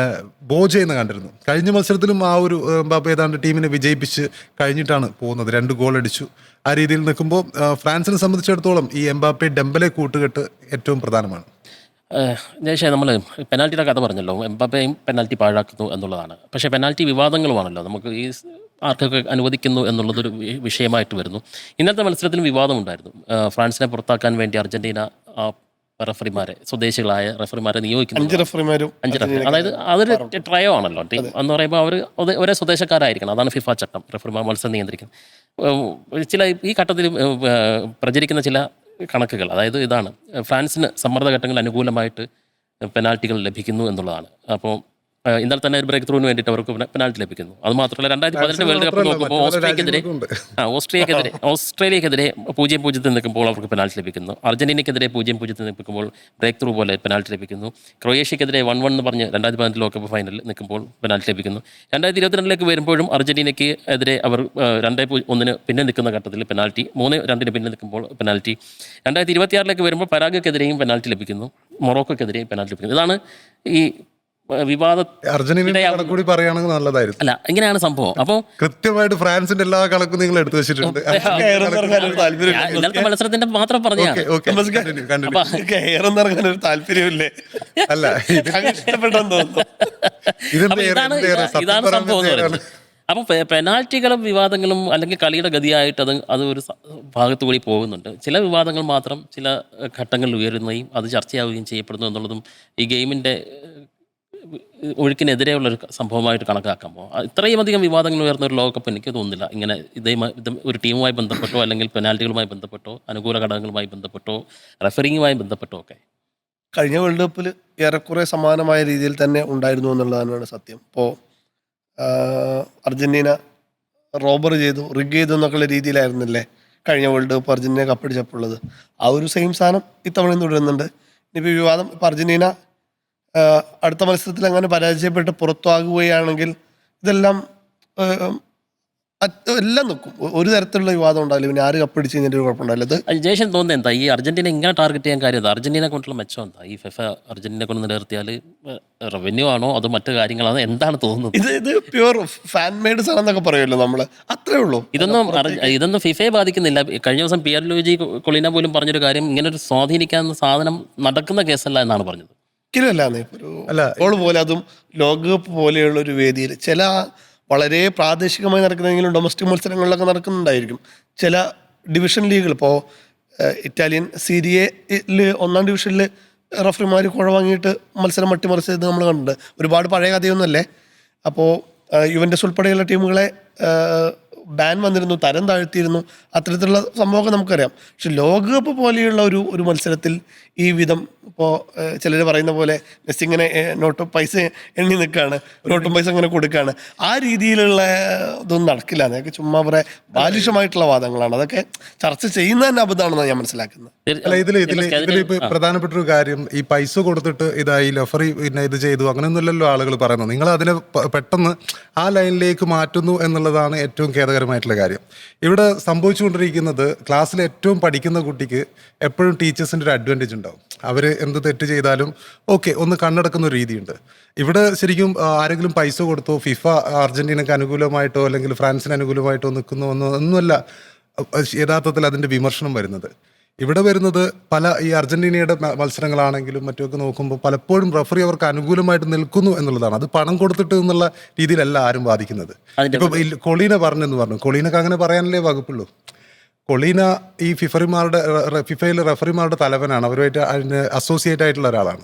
ബോ ചെയ്യുന്ന കണ്ടിരുന്നു. കഴിഞ്ഞ മത്സരത്തിലും ആ ഒരു എംബാപ്പെ ഏതാണ്ട് ടീമിനെ വിജയിപ്പിച്ച് കഴിഞ്ഞിട്ടാണ് പോകുന്നത്. 2 ഗോൾ അടിച്ചു. ആ രീതിയിൽ നിൽക്കുമ്പോൾ ഫ്രാൻസിനെ സംബന്ധിച്ചിടത്തോളം ഈ എംബാപ്പെ ഡെമ്പലെ കൂട്ടുകെട്ട് ഏറ്റവും പ്രധാനമാണ്. ജയ്ഷേ, നമ്മൾ പെനാൽറ്റിയുടെ കഥ പറഞ്ഞല്ലോ. എംബാപ്പയും പെനാൽറ്റി പാഴാക്കുന്നു എന്നുള്ളതാണ്. പക്ഷേ പെനാൽറ്റി വിവാദങ്ങളുമാണല്ലോ നമുക്ക് ഈ ആർക്കൊക്കെ അനുവദിക്കുന്നു എന്നുള്ളതൊരു വിഷയമായിട്ട് വരുന്നു. ഇന്നത്തെ മത്സരത്തിന് വിവാദമുണ്ടായിരുന്നു. ഫ്രാൻസിനെ പുറത്താക്കാൻ വേണ്ടി അർജന്റീന റഫറിമാരെ, സ്വദേശികളായ റഫറിമാരെ നിയോഗിക്കുന്നു. 5 റഫറി. അതായത് അതൊരു ട്രയോ ആണല്ലോ. ടീം എന്ന് പറയുമ്പോൾ അവർ ഒരേ സ്വദേശക്കാരായിരിക്കണം. അതാണ് ഫിഫ ചട്ടം, റഫറിമാർ മത്സരം നിയന്ത്രിക്കുന്നത്. ചില ഈ ഘട്ടത്തിൽ പ്രചരിക്കുന്ന ചില കണക്കുകൾ, അതായത് ഇതാണ്: ഫ്രാൻസിന് സമ്മർദ്ദഘട്ടങ്ങളിൽ അനുകൂലമായിട്ട് പെനാൽറ്റികൾ ലഭിക്കുന്നു എന്നുള്ളതാണ്. അപ്പോൾ ഇന്നലെ തന്നെ ഒരു ബ്രേക്ക് ത്രൂവിന് വേണ്ടിയിട്ട് അവർക്ക് പെനാൽറ്റി ലഭിക്കുന്നു. അത് മാത്രമല്ല 2018 വേൾഡ് കപ്പ് നോക്കുമ്പോൾ ഓസ്ട്രേലിയക്കെതിരെ 0-0 നിൽക്കുമ്പോൾ അവർക്ക് പെനാൽറ്റി ലഭിക്കുന്നു. അർജന്റീനയ്ക്കെതിരെ 0-0 നിൽക്കുമ്പോൾ ബ്രേക്ക് ത്രൂ പോലെ പെനാൽറ്റി ലഭിക്കുന്നു. ക്രൊയേഷ്യക്കെതിരെ 1-1 എന്ന് പറഞ്ഞ് 2018 ലോകകപ്പ് ഫൈനലിൽ നിൽക്കുമ്പോൾ പെനാൽറ്റി ലഭിക്കുന്നു. 2022 വരുമ്പോഴും അർജന്റീനയ്ക്ക് എതിരെ അവർ 2-1 പിന്നെ നിൽക്കുന്ന ഘട്ടത്തിൽ പെനാൽറ്റി, 3-2 പിന്നെ നിൽക്കുമ്പോൾ പെനാൽറ്റി. 2026 വരുമ്പോൾ പരാഗ്വയ്ക്കെതിരെയും പെനാൽറ്റി ലഭിക്കുന്നു, മൊറോക്കോക്കെതിരെയും പെനാൽറ്റി ലഭിക്കുന്നു. ഇതാണ് ഈ കൂടി പറയുകയാണെങ്കിൽ നല്ലതായിരുന്നു. അല്ല, ഇങ്ങനെയാണ് സംഭവം. അപ്പോൾ കൃത്യമായിട്ട് ഫ്രാൻസിന്റെ എല്ലാ കണക്കും നിങ്ങൾ എടുത്തു വെച്ചിട്ടുണ്ട്. ഇന്നലത്തെ മത്സരത്തിന്റെ മാത്രം പറഞ്ഞാൽ താല്പര്യമില്ലേ? അല്ല, ഇതാണ് സംഭവം എന്ന് പറയുന്നത്. അപ്പോൾ പെനാൽറ്റികളും വിവാദങ്ങളും അല്ലെങ്കിൽ കളിയുടെ ഗതിയായിട്ട് അത് ഒരു ഭാഗത്തു കൂടി പോകുന്നുണ്ട്. ചില വിവാദങ്ങൾ മാത്രം ചില ഘട്ടങ്ങളിൽ ഉയരുന്നതും അത് ചർച്ചയാവുകയും ചെയ്യപ്പെടുന്നു എന്നുള്ളതും ഈ ഗെയിമിൻ്റെ ഒഴുക്കിനെതിരെയുള്ളൊരു സംഭവമായിട്ട് കണക്കാക്കുമ്പോൾ ഇത്രയും അധികം വിവാദങ്ങൾ ഉയർന്ന ഒരു ലോകകപ്പ് എനിക്ക് തോന്നുന്നില്ല. ഇങ്ങനെ ഒരു ടീമുമായി ബന്ധപ്പെട്ടോ അല്ലെങ്കിൽ പെനാൽറ്റികളുമായി ബന്ധപ്പെട്ടോ അനുകൂല ഘടകങ്ങളുമായി ബന്ധപ്പെട്ടോ റെഫറിങ്ങുമായി ബന്ധപ്പെട്ടോ ഒക്കെ കഴിഞ്ഞ വേൾഡ് കപ്പിൽ ഏറെക്കുറെ സമാനമായ രീതിയിൽ തന്നെ ഉണ്ടായിരുന്നു എന്നുള്ളതാണ് സത്യം. ഇപ്പോൾ അർജന്റീന റോബർ ചെയ്തു, റിഗ് ചെയ്തു എന്നൊക്കെയുള്ള രീതിയിലായിരുന്നില്ലേ കഴിഞ്ഞ വേൾഡ് കപ്പ് അർജന്റീന കപ്പടിച്ചപ്പോഴുള്ളത്. ആ ഒരു സെയിം സാധനം ഇത്തവണയും തുടരുന്നുണ്ട്. ഇനിയിപ്പോൾ വിവാദം ഇപ്പം അർജന്റീന അടുത്ത മത്സരത്തിൽ അങ്ങനെ പരാജയപ്പെട്ട് പുറത്താകുകയാണെങ്കിൽ ഇതെല്ലാം എല്ലാം നോക്കും. ഒരു തരത്തിലുള്ള വിവാദം ഉണ്ടാവില്ല. പിന്നെ ആര് കപ്പടിച്ച് കഴിഞ്ഞിട്ട് ഒരു കുഴപ്പമുണ്ടാവില്ല. അത് ജേഷൻ തോന്നുന്നത് എന്താ ഈ അർജന്റീന ഇങ്ങനെ ടാർഗറ്റ് ചെയ്യാൻ കാര്യം എന്താ? അർജന്റീന കൊണ്ടുള്ള മെച്ചം എന്താ? ഈ ഫിഫ അർജന്റീന കൊണ്ട് നിലനിർത്തിയാൽ റവന്യൂ ആണോ അതോ മറ്റു കാര്യങ്ങളാണോ എന്താണ് തോന്നുന്നത്? ഇത് പ്യുവർ ഫാൻ മെയ്ഡ് സാധനം പറയുമല്ലോ നമ്മള്, അത്രേ ഉള്ളൂ. ഇതൊന്നും ഫിഫയെ ബാധിക്കുന്നില്ല. കഴിഞ്ഞ ദിവസം പിയർ ലൂയിജി കൊളീന പോലും പറഞ്ഞൊരു കാര്യം, ഇങ്ങനെ ഒരു സ്വാധീനിക്കാവുന്ന സാധനം നടക്കുന്ന കേസല്ല എന്നാണ് പറഞ്ഞത്. ഒരിക്കലും പോലെ അതും ലോകകപ്പ് പോലെയുള്ള ഒരു വേദിയിൽ ചില വളരെ പ്രാദേശികമായി നടക്കുന്നെങ്കിലും ഡൊമസ്റ്റിക് മത്സരങ്ങളിലൊക്കെ നടക്കുന്നുണ്ടായിരിക്കും. ചില ഡിവിഷൻ ലീഗുകൾ ഇപ്പോൾ ഇറ്റാലിയൻ സീരിയയിൽ 1ാം ഡിവിഷനിൽ റഫറിമാർ കുഴ വാങ്ങിയിട്ട് മത്സരം മട്ടിമറിച്ചത് നമ്മൾ കണ്ടിട്ടുണ്ട്. ഒരുപാട് പഴയ കഥയൊന്നുമല്ലേ. അപ്പോൾ യുവൻ്റസ് ഉൾപ്പെടെയുള്ള ടീമുകളെ ബാൻ വന്നിരുന്നു, തരം താഴ്ത്തിയിരുന്നു, അത്തരത്തിലുള്ള സംഭവമൊക്കെ നമുക്കറിയാം. പക്ഷെ ലോകകപ്പ് പോലെയുള്ള ഒരു മത്സരത്തിൽ ഈ വിധം ഇപ്പോൾ ചിലർ പറയുന്ന പോലെ മെസ്സി ഇങ്ങനെ നോട്ടും പൈസ എണ്ണി നിൽക്കുകയാണ്, നോട്ടും പൈസ ഇങ്ങനെ കൊടുക്കുകയാണ്, ആ രീതിയിലുള്ള ഇതൊന്നും നടക്കില്ല. അതൊക്കെ ചുമ്മാ പറയാൻ ബാലിഷമായിട്ടുള്ള വാദങ്ങളാണ്. അതൊക്കെ ചർച്ച ചെയ്യുന്ന തന്നെ അബദ്ധമാണെന്നാണ് ഞാൻ മനസ്സിലാക്കുന്നത്. അല്ല, ഇതിലിപ്പോ പ്രധാനപ്പെട്ട ഒരു കാര്യം, ഈ പൈസ കൊടുത്തിട്ട് ഇതായി ലഫറി പിന്നെ ഇത് ചെയ്തു അങ്ങനെയൊന്നുമല്ലല്ലോ ആളുകൾ പറയുന്നത്. നിങ്ങൾ അതിനെ പെട്ടെന്ന് ആ ലൈനിലേക്ക് മാറ്റുന്നു എന്നുള്ളതാണ് ഏറ്റവും ഖേദകരമായിട്ടുള്ള കാര്യം. ഇവിടെ സംഭവിച്ചുകൊണ്ടിരിക്കുന്നത്, ക്ലാസ്സിൽ ഏറ്റവും പഠിക്കുന്ന കുട്ടിക്ക് എപ്പോഴും ടീച്ചേഴ്സിൻ്റെ ഒരു അഡ്വാൻറ്റേജ് ഉണ്ടാവും. അവർ എന്ത് തെറ്റ് ചെയ്താലും ഓക്കെ ഒന്ന് കണ്ണടക്കുന്ന ഒരു രീതിയുണ്ട്. ഇവിടെ ശരിക്കും ആരെങ്കിലും പൈസ കൊടുത്തോ ഫിഫ അർജന്റീനക്ക് അനുകൂലമായിട്ടോ അല്ലെങ്കിൽ ഫ്രാൻസിന് അനുകൂലമായിട്ടോ നിൽക്കുന്നോ ഒന്നുമല്ല യഥാർത്ഥത്തിൽ അതിൻ്റെ വിമർശനം വരുന്നത്. ഇവിടെ വരുന്നത് ഈ അർജന്റീനയുടെ മത്സരങ്ങളാണെങ്കിലും മറ്റുമൊക്കെ നോക്കുമ്പോൾ പലപ്പോഴും റഫറി അവർക്ക് അനുകൂലമായിട്ട് നിൽക്കുന്നു എന്നുള്ളതാണ്. അത് പണം കൊടുത്തിട്ട് എന്നുള്ള രീതിയിലല്ല ആരും വാദിക്കുന്നത്. ഇപ്പൊ കൊളീന പറഞ്ഞെന്ന് പറഞ്ഞു, കൊളീനക്ക് അങ്ങനെ പറയാനല്ലേ വകുപ്പുള്ളൂ. കൊളീന ഈ ഫിഫയിലെ റഫറിമാരുടെ തലവനാണ്, അവരുമായിട്ട് അതിന് അസോസിയേറ്റ് ആയിട്ടുള്ള ഒരാളാണ്.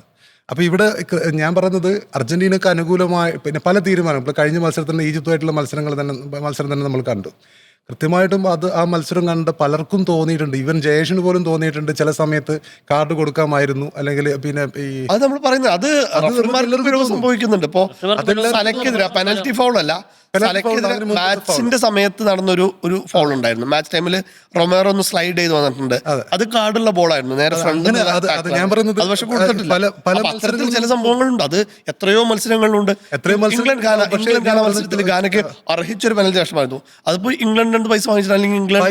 അപ്പോൾ ഇവിടെ ഞാൻ പറയുന്നത് അർജന്റീനക്ക് അനുകൂലമായ പിന്നെ പല തീരുമാനം, ഇപ്പോൾ കഴിഞ്ഞ മത്സരത്തിൽ ഈജിപ്തുമായിട്ടുള്ള മത്സരം തന്നെ നമ്മൾ കണ്ടു. കൃത്യമായിട്ടും ആ മത്സരം കണ്ട് പലർക്കും തോന്നിയിട്ടുണ്ട്, ഈവൻ ജയേഷിന് പോലും തോന്നിയിട്ടുണ്ട് ചില സമയത്ത് കാർഡ് കൊടുക്കാമായിരുന്നു, അല്ലെങ്കിൽ പിന്നെ അത് നമ്മൾ പറയുന്നത് അത് സംഭവിക്കുന്നുണ്ട്. ഇപ്പോ സലക്കെതിരെ പെനൽറ്റി ഫൗൾ അല്ല, മാച്ചിന്റെ സമയത്ത് നടന്നൊരു ഫൗൾ ഉണ്ടായിരുന്നു. മാച്ച് ടൈമിൽ റൊമേറോ ഒന്ന് സ്ലൈഡ് ചെയ്ത് വന്നിട്ടുണ്ട്. അത് കാർഡുള്ള ബോളായിരുന്നു, നേരെ ഫ്രണ്ട്. ഞാൻ പറയുന്നത് പക്ഷെ കൊടുത്തിട്ടില്ല. ചില സംഭവങ്ങളുണ്ട്, അത് എത്രയോ മത്സരങ്ങളിലുണ്ട്. ഇംഗ്ലണ്ട് മത്സരത്തിൽ ഗാനയ്ക്ക് അർഹിച്ചൊരു പെനൽറ്റി നഷ്ടമായിരുന്നു. അതിപ്പോ ഇംഗ്ലണ്ട് പൈസ വാങ്ങിച്ചിട്ട് അല്ലെങ്കിൽ ഇംഗ്ലണ്ട്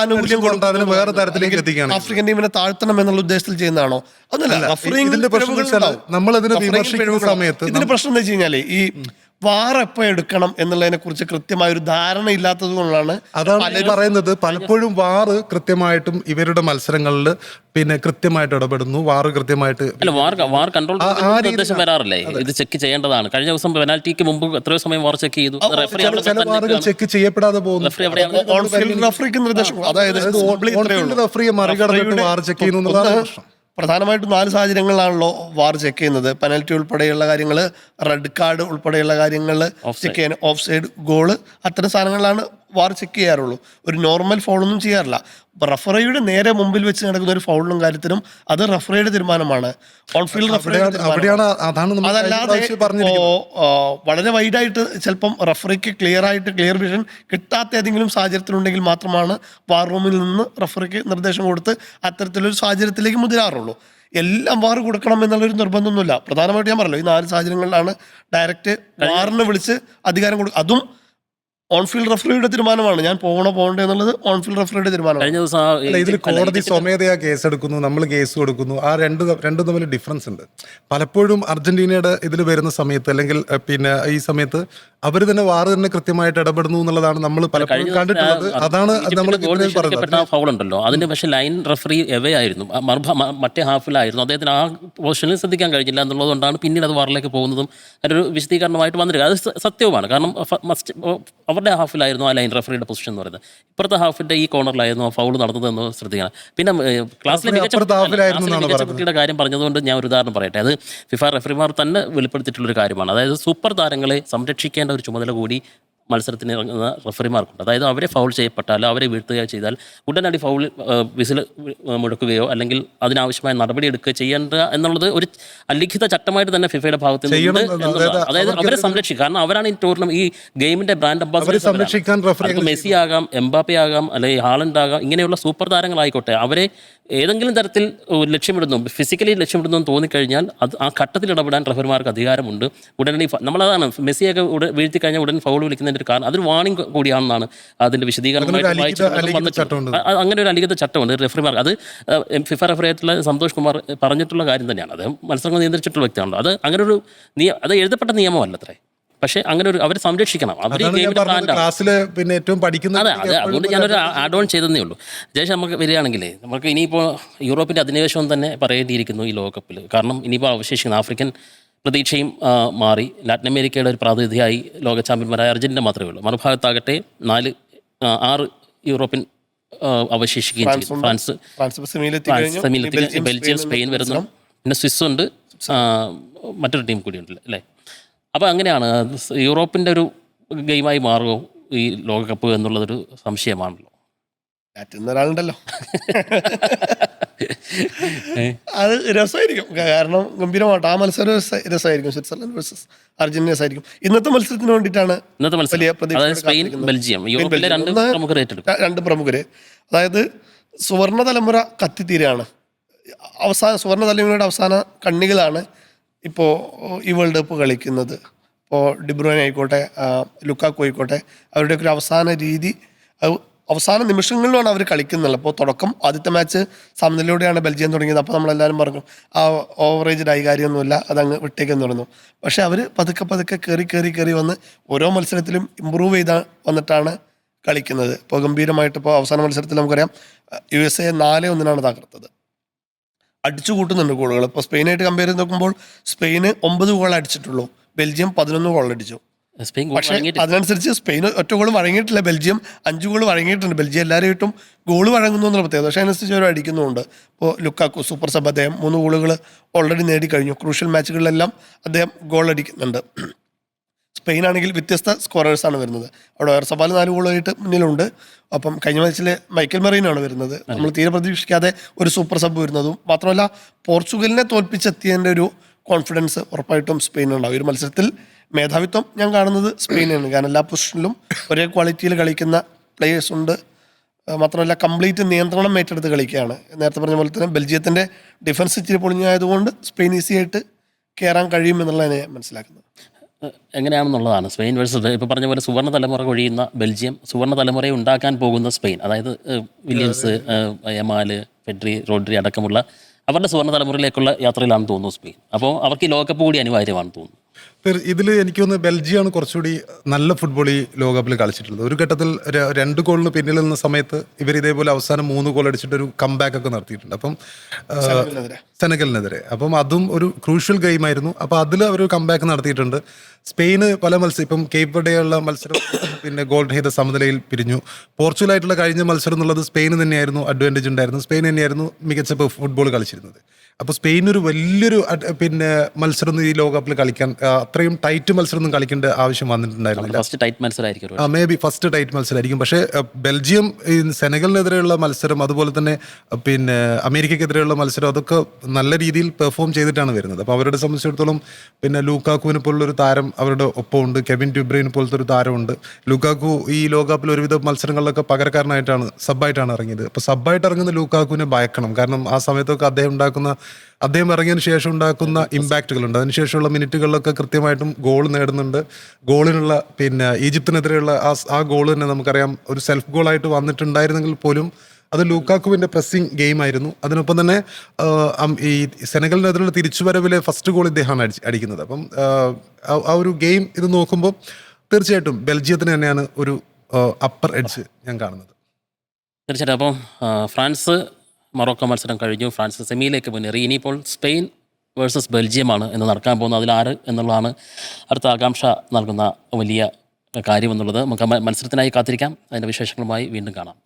ആനുകൂല്യം കൊടുക്കും വേറെ തരത്തിലേക്ക് എത്തിക്കുകയാണ്. ആഫ്രിക്കൻ ടീമിനെ താഴ്ത്തണം എന്നുള്ള ഉദ്ദേശത്തിൽ ചെയ്യുന്നതാണോ? അതല്ല. നമ്മളതിനെ വിമർശിക്കുന്ന സമയത്ത് ഇതിന്റെ പ്രശ്നം എന്താ വെച്ച് കഴിഞ്ഞാല് ഈ വാർ എപ്പോൾ എടുക്കണം എന്നുള്ളതിനെ കുറിച്ച് കൃത്യമായ ഒരു ധാരണ ഇല്ലാത്തത് കൊണ്ടാണ് അതാണ് പറയുന്നത്. പലപ്പോഴും വാറ് കൃത്യമായിട്ടും ഇവരുടെ മത്സരങ്ങളിൽ പിന്നെ കൃത്യമായിട്ട് ഇടപെടുന്നു. വാറ് കൃത്യമായിട്ട് വരാറില്ലേ? ഇത് ചെക്ക് ചെയ്യേണ്ടതാണ്. കഴിഞ്ഞ ദിവസം പെനാൽറ്റിക്ക് മുമ്പ് എത്രയോ സമയം വാർ ചെക്ക് ചെയ്തു. ചില വാറുകൾ ചെക്ക് ചെയ്യപ്പെടാതെ പോകുന്നു. റഫറിയെ മറികടന്നിട്ട് വാർ ചെക്ക് ചെയ്യുന്നു എന്നുള്ളതാണ് പ്രശ്നം. പ്രധാനമായിട്ടും 4 സാഹചര്യങ്ങളിലാണല്ലോ വാർ ചെക്ക് ചെയ്യുന്നത്. പെനൽറ്റി ഉൾപ്പെടെയുള്ള കാര്യങ്ങൾ, റെഡ് കാർഡ് ഉൾപ്പെടെയുള്ള കാര്യങ്ങൾ ചെക്ക് ചെയ്യാൻ, ഓഫ് സൈഡ്, ഗോള്, അത്തരം സാധനങ്ങളിലാണ് വാർ ചെക്ക് ചെയ്യാറുള്ളൂ. ഒരു നോർമൽ ഫൗളൊന്നും ചെയ്യാറില്ല. റഫറിയുടെ നേരെ മുമ്പിൽ വെച്ച് നടക്കുന്ന ഒരു ഫൗളിനും കാര്യത്തിനും അത് റഫറിയുടെ തീരുമാനമാണ്, ഓൺ ഫീൽഡ് റഫറിയുടെ. അതല്ലാതെ വളരെ വൈഡായിട്ട് ചിലപ്പം റഫറിക്ക് ക്ലിയർ വിഷൻ കിട്ടാത്ത ഏതെങ്കിലും സാഹചര്യത്തിലുണ്ടെങ്കിൽ മാത്രമാണ് വാർ റൂമിൽ നിന്ന് റഫറിക്ക് നിർദ്ദേശം കൊടുത്ത് അത്തരത്തിലൊരു സാഹചര്യത്തിലേക്ക് മുതിരാറുള്ളൂ. എല്ലാം വാർ കൊടുക്കണം എന്നുള്ളൊരു നിർബന്ധമൊന്നുമില്ല. പ്രധാനമായിട്ട് ഞാൻ പറഞ്ഞല്ലോ, ഈ 4 സാഹചര്യങ്ങളിലാണ് ഡയറക്റ്റ് വാറിനെ വിളിച്ച് അധികാരം കൊടുക്കുക. അതും ഓൺ ഫീൽഡ് റഫറിയുടെ തീരുമാനമാണ്. ഞാൻ പോകണ്ടേ എന്നുള്ളത് ഓൺ ഫീൽഡ് റഫറിയുടെ തീരുമാനമാണ്. കഴിഞ്ഞ ദിവസം ഇതിൽ കോടതി സ്വമേധയാ കേസ് എടുക്കുന്നു, നമ്മൾ കേസ് കൊടുക്കുന്നു. ആ രണ്ടും തമ്മിൽ ഡിഫറൻസ് ഉണ്ട്. പലപ്പോഴും അർജന്റീനയുടെ ഇതിൽ വരുന്ന സമയത്ത് അല്ലെങ്കിൽ പിന്നെ ഈ സമയത്ത് അവർ തന്നെ വാറ് തന്നെ കൃത്യമായിട്ട് ഇടപെടുന്നു എന്നുള്ളതാണ് നമ്മൾ പലപ്പോഴും കണ്ടിട്ടുള്ളത്. അതാണ് നമ്മൾ ഫൗൾ ഉണ്ടല്ലോ, അതിന് പക്ഷേ ലൈൻ റഫറി എവേ ആയിരുന്നു, മറ്റേ ഹാഫിലായിരുന്നു. അദ്ദേഹത്തിന് ആ പൊസിഷനിൽ ശ്രദ്ധിക്കാൻ കഴിഞ്ഞില്ല എന്നുള്ളതുകൊണ്ടാണ് പിന്നീട് അത് വാറിലേക്ക് പോകുന്നതും അതിനൊരു വിശദീകരണമായിട്ട് വന്നിരിക്കുക. അത് സത്യവുമാണ്. കാരണം അവരുടെ ഹാഫിലായിരുന്നു ആ ലൈൻ റഫറിയുടെ പൊസിഷൻ എന്ന് പറയുന്നത്. ഇപ്പുറത്തെ ഹാഫിന്റെ ഈ കോർണറിലായിരുന്നു ആ ഫൗൾ നടന്നതെന്ന് ശ്രദ്ധിക്കണം. പിന്നെ ക്ലാസ്സിലെ മികച്ച കുട്ടിയുടെ കാര്യം പറഞ്ഞതുകൊണ്ട് ഞാൻ ഒരു ഉദാഹരണം പറയട്ടെ. അത് ഫിഫ റഫറിമാർ തന്നെ വെളിപ്പെടുത്തിയിട്ടുള്ളൊരു കാര്യമാണ്. അതായത് സൂപ്പർ താരങ്ങളെ സംരക്ഷിക്കേണ്ട ഒരു ചുമതല കൂടി മത്സരത്തിന് ഇറങ്ങുന്ന റഫറിമാർക്കുണ്ട്. അതായത് അവരെ ഫൗൾ ചെയ്യപ്പെട്ടാലോ അവരെ വീഴ്ത്തുകയോ ചെയ്താൽ ഉടനടി ഫൗൾ വിസിൽ മുഴക്കുകയോ അല്ലെങ്കിൽ അതിനാവശ്യമായ നടപടി എടുക്കുകയോ ചെയ്യേണ്ട എന്നുള്ളത് ഒരു അലിഖിത ചട്ടമായിട്ട് തന്നെ ഫിഫയുടെ ഭാഗത്ത് നിന്നുണ്ട് എന്നുള്ളതാണ്. അതായത് അവരെ സംരക്ഷിക്കും. കാരണം അവരാണ് ഈ ടൂർണമെന്റ് ഈ ഗെയിമിന്റെ ബ്രാൻഡ് അംബാസിഡർ. മെസ്സി ആകാം, എംബാപ്പെ ആകാം, അല്ലെങ്കിൽ ഹാലൻഡ് ആകാം, ഇങ്ങനെയുള്ള സൂപ്പർ താരങ്ങളായിക്കോട്ടെ, അവരെ ഏതെങ്കിലും തരത്തിൽ ലക്ഷ്യമിടുന്നു, ഫിസിക്കലി ലക്ഷ്യമിടുന്നു എന്ന് തോന്നിക്കഴിഞ്ഞാൽ അത് ആ ഘട്ടത്തിൽ ഇടപെടാൻ റഫറിമാർക്ക് അധികാരമുണ്ട്. ഉടനടി നമ്മളതാണ് മെസ്സിയൊക്കെ വീഴ്ത്തി കഴിഞ്ഞാൽ ഉടൻ ഫൗൾ വിളിക്കുന്നതിൻ്റെ ഒരു കാരണം അതൊരു വാണിംഗ് കൂടിയാണെന്നാണ് അതിൻ്റെ വിശദീകരണമായിട്ട് വായിച്ചിട്ടുണ്ട്. അങ്ങനെ ഒരു അലിഖിത ചട്ടമുണ്ട് റഫറിമാർക്ക്. അത് ഫിഫ റഫറിയായിട്ടുള്ള സന്തോഷ് കുമാർ പറഞ്ഞിട്ടുള്ള കാര്യം തന്നെയാണ്. അത് മത്സരങ്ങൾ നിയന്ത്രിച്ചിട്ടുള്ള വ്യക്തിയാണല്ലോ. അത് അങ്ങനെ ഒരു അത് എഴുതപ്പെട്ട നിയമമല്ലത്രേ. പക്ഷേ അങ്ങനെ ഒരു അവരെ സംരക്ഷിക്കണം. അവർ പിന്നെ ഏറ്റവും പഠിക്കുന്ന അതെ, അതുകൊണ്ട് ഞാനൊരു ആഡ് ഓൺ ചെയ്തതേ ഉള്ളൂ. ജേഷ് നമുക്ക് വരികയാണെങ്കിൽ നമുക്ക് ഇനിയിപ്പോൾ യൂറോപ്പിൻ്റെ അധിനിവേശം തന്നെ പറയേണ്ടിയിരിക്കുന്നു ഈ ലോകകപ്പിൽ. കാരണം ഇനിയിപ്പോൾ അവശേഷിക്കുന്ന ആഫ്രിക്കൻ പ്രതീക്ഷയും മാറി. ലാറ്റിൻ അമേരിക്കയുടെ ഒരു പ്രാതിനിധ്യമായി ലോക ചാമ്പ്യന്മാരായ അർജന്റീന മാത്രമേ ഉള്ളൂ. മറുഭാഗത്താകട്ടെ 6 യൂറോപ്യൻ അവശേഷിക്കുകയും ചെയ്തു. ഫ്രാൻസ് സെമിയിലെത്തി, ബെൽജിയം, സ്പെയിൻ വരുന്നു, പിന്നെ സ്വിസ് ഉണ്ട്, മറ്റൊരു ടീം കൂടിയുണ്ടല്ലോ അല്ലേ. അപ്പോൾ അങ്ങനെയാണ് യൂറോപ്പിൻ്റെ ഒരു ഗെയിമായി മാറുമോ ഈ ലോകകപ്പ് എന്നുള്ളതൊരു സംശയമാണല്ലോ. ഒരാളുണ്ടല്ലോ അത് രസമായിരിക്കും. കാരണം ഗംഭീരമായിട്ട് ആ മത്സരം രസമായിരിക്കും. സ്വിറ്റ്സർലൻഡ് വേഴ്സസ് അർജന്റീന രസമായിരിക്കും. ഇന്നത്തെ മത്സരത്തിന് വേണ്ടിയിട്ടാണ് രണ്ട് പ്രമുഖര്. അതായത് സുവർണ തലമുറ കത്തിത്തീരാണ്. സുവർണ തലമുറയുടെ അവസാന കണ്ണികളാണ് ഇപ്പോൾ ഈ വേൾഡ് കപ്പ് കളിക്കുന്നത്. ഇപ്പോൾ ഡിബ്രൂയിൻ ആയിക്കോട്ടെ, ലുക്കാക്കു ആയിക്കോട്ടെ, അവരുടെയൊക്കെ ഒരു അവസാന രീതി അവസാന നിമിഷങ്ങളിലാണ് അവർ കളിക്കുന്നുള്ളത്. അപ്പോൾ തുടക്കം ആദ്യത്തെ മാച്ച് സമനിലൂടെയാണ് ബെൽജിയം തുടങ്ങിയത്. അപ്പോൾ നമ്മളെല്ലാവരും പറഞ്ഞു ആ ഓവറേജ് ആയി കാര്യമൊന്നുമില്ല, അതങ്ങ് വിട്ടേക്കെന്ന് പറഞ്ഞു. പക്ഷേ അവർ പതുക്കെ കയറി വന്ന് ഓരോ മത്സരത്തിലും ഇമ്പ്രൂവ് ചെയ്ത് വന്നിട്ടാണ് കളിക്കുന്നത്. ഇപ്പോൾ ഗംഭീരമായിട്ട് ഇപ്പോൾ അവസാന മത്സരത്തിൽ നമുക്കറിയാം USA 4-1 തകർത്തത്. അടിച്ചു കൂട്ടുന്നുണ്ട് ഗോളുകൾ. ഇപ്പോൾ സ്പെയിനായിട്ട് കമ്പയർ ചെയ്ത് നോക്കുമ്പോൾ സ്പെയിന് 9 ഗോൾ അടിച്ചിട്ടുള്ളൂ, ബെൽജിയം 11 ഗോൾ അടിച്ചു. പക്ഷേ അതിനനുസരിച്ച് സ്പെയിൻ ഒറ്റ ഗോൾ വഴങ്ങിയിട്ടില്ല, ബെൽജിയം 5 ഗോൾ വഴങ്ങിയിട്ടുണ്ട്. ബെൽജിയം എല്ലാവരുമായിട്ടും ഗോൾ വഴങ്ങുന്നു എന്നുള്ള പ്രത്യേകത. പക്ഷേ അതിനനുസരിച്ച് അവർ അടിക്കുന്നുമുണ്ട്. ഇപ്പോൾ ലുക്കാക്കു സൂപ്പർ സബ്, അദ്ദേഹം 3 ഗോളുകൾ ഓൾറെഡി നേടിക്കഴിഞ്ഞു. ക്രൂഷ്യൽ മാച്ചുകളിലെല്ലാം അദ്ദേഹം ഗോൾ അടിക്കുന്നുണ്ട്. സ്പെയിൻ ആണെങ്കിൽ വ്യത്യസ്ത സ്കോറേഴ്സാണ് വരുന്നത്. അവിടെ ഓയർസബാൽ 4 ഗോളായിട്ട് മുന്നിലുണ്ട്. അപ്പം കഴിഞ്ഞ മാച്ചിൽ മൈക്കൽ മെറീനാണ് വരുന്നത്. നമ്മൾ തീരെ പ്രതീക്ഷിക്കാതെ ഒരു സൂപ്പർ സബ് വരുന്നതും മാത്രമല്ല പോർച്ചുഗലിനെ തോൽപ്പിച്ചെത്തിയതിൻ്റെ ഒരു കോൺഫിഡൻസ് ഉറപ്പായിട്ടും സ്പെയിനുണ്ടാവും. ഒരു മത്സരത്തിൽ മേധാവിത്വം ഞാൻ കാണുന്നത് സ്പെയിനാണ്. കാരണം എല്ലാ പൊസിഷനിലും ഒരേ ക്വാളിറ്റിയിൽ കളിക്കുന്ന പ്ലേയേഴ്സ് ഉണ്ട്. മാത്രമല്ല കംപ്ലീറ്റ് നിയന്ത്രണം ഏറ്റെടുത്ത് കളിക്കുകയാണ്. നേരത്തെ പറഞ്ഞ പോലെ തന്നെ ബെൽജിയത്തിൻ്റെ ഡിഫൻസ് ഇച്ചിരി പൊളിഞ്ഞായതുകൊണ്ട് സ്പെയിൻ ഈസി ആയിട്ട് കയറാൻ കഴിയുമെന്നുള്ളതാണ് ഞാൻ മനസ്സിലാക്കുന്നത്. എങ്ങനെയാണെന്നുള്ളതാണ് സ്പെയിൻ വേഴ്സസ് ഇപ്പോൾ പറഞ്ഞ പോലെ സുവർണ്ണ തലമുറ കൊഴിയുന്ന ബെൽജിയം, സുവർണ്ണ തലമുറയെ ഉണ്ടാക്കാൻ പോകുന്ന സ്പെയിൻ. അതായത് വില്യംസ്, യമാൽ, പെഡ്രി, റോഡ്രി അടക്കമുള്ള അവരുടെ സുവർണ്ണ തലമുറയിലേക്കുള്ള യാത്രയിലാണെന്ന് തോന്നുന്നു സ്പെയിൻ. അപ്പോൾ അവർക്ക് ഈ ലോകകപ്പ് കൂടി അനിവാര്യമാണെന്ന് തോന്നുന്നു. ഇതിൽ എനിക്ക് തോന്നുന്നു ബെൽജിയമാണ് കുറച്ചുകൂടി നല്ല ഫുട്ബോൾ ഈ ലോകകപ്പിൽ കളിച്ചിട്ടുള്ളത്. ഒരു ഘട്ടത്തിൽ 2 ഗോളിന് പിന്നിൽ നിന്ന സമയത്ത് ഇവർ ഇതേപോലെ അവസാനം 3 ഗോൾ അടിച്ചിട്ടൊരു കംബാക്ക് ഒക്കെ നടത്തിയിട്ടുണ്ട്. അപ്പം സെനഗലിനെതിരെ. അപ്പം അതും ഒരു ക്രൂഷ്യൽ ഗെയിമായിരുന്നു. അപ്പോൾ അതിൽ അവർ കംബാക്ക് നടത്തിയിട്ടുണ്ട്. സ്പെയിന് പല മത്സരം, ഇപ്പം കേപ്പ് വെർഡെയുള്ള മത്സരം പിന്നെ ഗോൾ രഹിത സമനിലയിൽ പിരിഞ്ഞു. പോർച്ചുഗലായിട്ടുള്ള കഴിഞ്ഞ മത്സരം എന്നുള്ളത് സ്പെയിന് തന്നെയായിരുന്നു അഡ്വാൻറ്റേജ് ഉണ്ടായിരുന്നു. സ്പെയിൻ തന്നെയായിരുന്നു മികച്ച ഫുട്ബോൾ കളിച്ചിരുന്നത്. അപ്പോൾ സ്പെയിനൊരു വലിയൊരു പിന്നെ മത്സരം ഈ ലോകകപ്പിൽ കളിക്കാൻ അത്രയും ടൈറ്റ് മത്സരം ഒന്നും കളിക്കേണ്ട ആവശ്യം വന്നിട്ടുണ്ടായിരുന്നില്ല. മേ ബി ഫസ്റ്റ് ടൈറ്റ് മത്സരമായിരിക്കും. പക്ഷേ ബെൽജിയം ഈ സെനഗലിനെതിരെയുള്ള മത്സരം, അതുപോലെ തന്നെ പിന്നെ അമേരിക്കക്കെതിരെയുള്ള മത്സരം, അതൊക്കെ നല്ല രീതിയിൽ പെർഫോം ചെയ്തിട്ടാണ് വരുന്നത്. അപ്പോൾ അവരുടെ സംബന്ധിച്ചിടത്തോളം പിന്നെ ലൂക്കാക്കുവിനെ പോലുള്ളൊരു താരം അവരുടെ ഒപ്പമുണ്ട്. കെവിൻ ഡ്യൂബ്രെയിനെ പോലത്തെ ഒരു താരമുണ്ട്. ലൂക്കാക്കു ഈ ലോകകപ്പിൽ ഒരുവിധ മത്സരങ്ങളിലൊക്കെ പകരക്കാരനായിട്ടാണ് സബ്ബായിട്ടാണ് ഇറങ്ങിയത്. അപ്പോൾ സബ്ബായിട്ട് ഇറങ്ങുന്ന ലൂക്കാക്കുവിനെ ഭയക്കണം. കാരണം ആ സമയത്തൊക്കെ അദ്ദേഹം ഇറങ്ങിയതിന് ശേഷം ഉണ്ടാക്കുന്ന ഇമ്പാക്റ്റുകളുണ്ട്. അതിനുശേഷമുള്ള മിനിറ്റുകളിലൊക്കെ കൃത്യമായിട്ടും ഗോൾ നേടുന്നുണ്ട്. ഗോളിനുള്ള പിന്നെ ഈജിപ്തിനെതിരെയുള്ള ആ ഗോൾ തന്നെ നമുക്കറിയാം ഒരു സെൽഫ് ഗോളായിട്ട് വന്നിട്ടുണ്ടായിരുന്നെങ്കിൽ പോലും അത് ലൂക്കാക്കുവിൻ്റെ പ്രസ്സിങ് ഗെയിമായിരുന്നു. അതിനൊപ്പം തന്നെ ഈ സെനഗലിനെതിരെയുള്ള തിരിച്ചുവരവിലെ ഫസ്റ്റ് ഗോൾ ഇദ്ദേഹമാണ് അടിക്കുന്നത്. അപ്പം ആ ഒരു ഗെയിം ഇത് നോക്കുമ്പോൾ തീർച്ചയായിട്ടും ബെൽജിയത്തിന് തന്നെയാണ് ഒരു അപ്പർ എഡ്ജ് ഞാൻ കാണുന്നത്. തീർച്ചയായിട്ടും. അപ്പം ഫ്രാൻസ് മൊറോക്കോ മത്സരം കഴിഞ്ഞു. ഫ്രാൻസ് സെമിയിലേക്ക് മുന്നേറി. ഇനിയിപ്പോൾ സ്പെയിൻ വേഴ്സസ് ബെൽജിയമാണ് എന്ന് നടക്കാൻ പോകുന്നത്. അതിൽ 6 എന്നുള്ളതാണ് അടുത്ത ആകാംക്ഷ നൽകുന്ന വലിയ കാര്യമെന്നുള്ളത്. നമുക്ക് മത്സരത്തിനായി കാത്തിരിക്കാം. അതിൻ്റെ വിശേഷങ്ങളുമായി വീണ്ടും കാണാം.